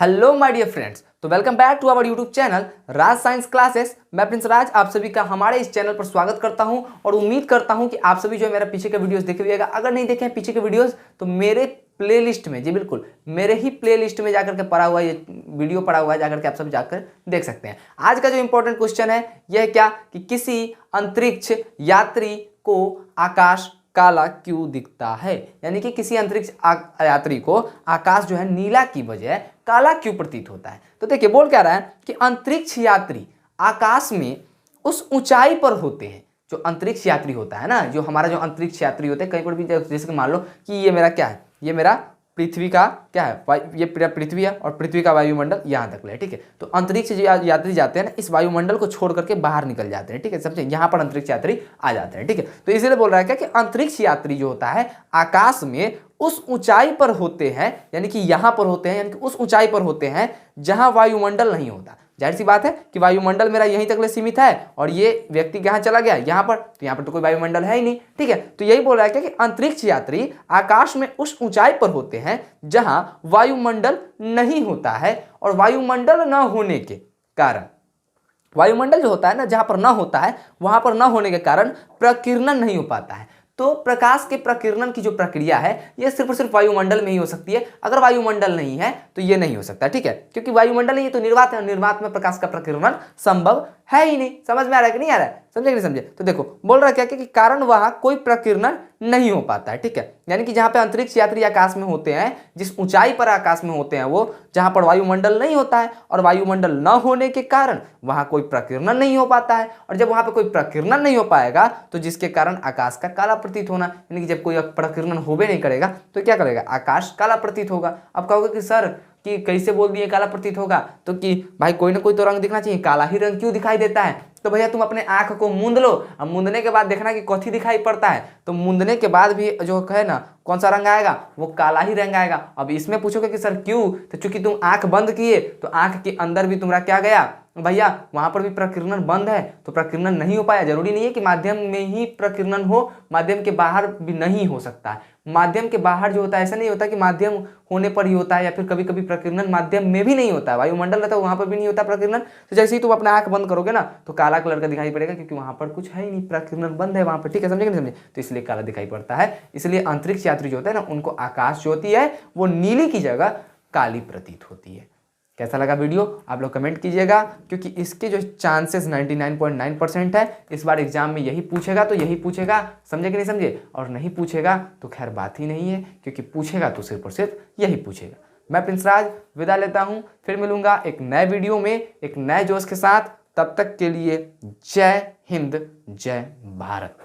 Hello my dear friends, तो welcome back to our YouTube channel Raj science classes. मैं Prince Raj आप सभी का हमारे इस चैनल पर स्वागत करता हूं और उम्मीद करता हूं कि आप सभी जो है मेरा पीछे के वीडियोस देखे हुएगा। अगर नहीं देखे हैं पीछे के वीडियोस तो मेरे प्लेलिस्ट में, जी बिल्कुल मेरे ही प्लेलिस्ट में जाकर के पड़ा हुआ ये वीडियो पड़ा हुआ है, जाकर के आप सब जाकर देख सकते हैं। आज का जो इंपॉर्टेंट क्वेश्चन है यह क्या कि किसी अंतरिक्ष यात्री को आकाश काला क्यों दिखता है, यानी कि किसी अंतरिक्ष यात्री को आकाश जो है नीला की बजाय काला क्यों प्रतीत होता है। तो देखिए बोल क्या रहा है कि अंतरिक्ष यात्री आकाश में उस ऊंचाई पर होते हैं। जो अंतरिक्ष यात्री होता है ना, जो हमारा जो अंतरिक्ष यात्री होते हैं, कहीं पर भी जैसे कि मान लो कि ये मेरा क्या है, ये मेरा पृथ्वी का क्या है, ये पृथ्वी है और पृथ्वी का वायुमंडल यहाँ तक है, ठीक है। तो अंतरिक्ष यात्री जाते हैं ना, इस वायुमंडल को छोड़ करके बाहर निकल जाते हैं, ठीक है, समझे, यहाँ पर अंतरिक्ष यात्री आ जाते हैं, ठीक है। तो इसीलिए बोल रहा है क्या कि अंतरिक्ष यात्री जो होता है आकाश में उस ऊंचाई पर होते हैं, यानी कि यहाँ पर होते हैं, यानी कि उस ऊंचाई पर होते हैं जहां वायुमंडल नहीं होता। जाहिर सी बात है कि वायुमंडल मेरा यहीं तक सीमित है और ये व्यक्ति यहाँ चला गया यहाँ पर, तो यहाँ पर तो कोई वायुमंडल है ही नहीं, ठीक है। तो यही बोल रहा है कि अंतरिक्ष यात्री आकाश में उस ऊंचाई पर होते हैं जहां वायुमंडल नहीं होता है और वायुमंडल न होने के कारण, वायुमंडल जो होता है ना जहां पर न होता है वहां पर न होने के कारण प्रकीर्णन नहीं हो पाता है। तो प्रकाश के प्रकीर्णन की जो प्रक्रिया है ये सिर्फ और सिर्फ वायुमंडल में ही हो सकती है। अगर वायुमंडल नहीं है तो ये नहीं हो सकता, ठीक है, क्योंकि वायुमंडल नहीं है तो निर्वात है, निर्वात में प्रकाश का प्रकीर्णन संभव है ही नहीं। समझ में आ रहा है कि नहीं आ रहा है, समझे कि नहीं समझे। तो देखो बोल रहा क्या कि कारण वहां कोई प्रकीर्णन नहीं हो पाता है, ठीक है, यानी कि जहां पे अंतरिक्ष यात्री आकाश में होते हैं, जिस ऊंचाई पर आकाश में होते हैं वो जहां पर वायुमंडल नहीं होता है और वायुमंडल न होने के कारण वहां कोई प्रकीर्णन नहीं हो पाता है। और जब वहां पर कोई प्रकीर्णन नहीं हो पाएगा तो जिसके कारण आकाश का काला प्रतीत होना, यानी कि जब कोई प्रकीर्णन होबे नहीं करेगा तो क्या करेगा, आकाश काला प्रतीत होगा। अब कहोगे कि सर कि कैसे बोल दिए काला प्रतीत होगा, तो कि भाई कोई ना कोई तो रंग दिखना चाहिए, काला ही रंग क्यों दिखाई देता है। तो भैया तुम अपने आंख को मूंद लो और मूंदने के बाद देखना कि कथी दिखाई पड़ता है। तो मूंदने के बाद भी जो है ना कौन सा रंग आएगा, वो काला ही रंग आएगा। अब इसमें पूछोगे कि सर क्यों, तो चूंकि तुम आंख बंद किए तो आंख के अंदर भी तुम्हारा क्या गया भैया, वहां पर भी प्रकीर्णन बंद है तो प्रकीर्णन नहीं हो पाया। जरूरी नहीं है कि माध्यम में ही प्रकीर्णन हो, माध्यम के बाहर भी नहीं हो सकता है। माध्यम के बाहर जो होता है ऐसा नहीं होता कि माध्यम होने पर ही होता है, या फिर कभी कभी प्रकीर्णन माध्यम में भी नहीं होता है, वायुमंडल रहता है वहां पर भी नहीं होता प्रकीर्णन। तो जैसे ही तुम अपना आंख बंद करोगे ना तो काला कलर का दिखाई पड़ेगा, क्योंकि वहां पर कुछ है ही नहीं, प्रकीर्णन बंद है वहां पर, ठीक है, समझे कि नहीं समझे। तो इसलिए काला दिखाई पड़ता है। इसलिए अंतरिक्ष यात्री जो होता है ना उनको आकाश जो होती है वो नीली की जगह काली प्रतीत होती है। कैसा लगा वीडियो आप लोग कमेंट कीजिएगा, क्योंकि इसके जो चांसेस 99.9% है, इस बार एग्जाम में यही पूछेगा तो यही पूछेगा, समझे कि नहीं समझे, और नहीं पूछेगा तो खैर बात ही नहीं है, क्योंकि पूछेगा तो सिर्फ और सिर्फ यही पूछेगा। मैं प्रिंस राज विदा लेता हूं, फिर मिलूंगा एक नए वीडियो में एक नए जोश के साथ। तब तक के लिए जय हिंद, जय भारत।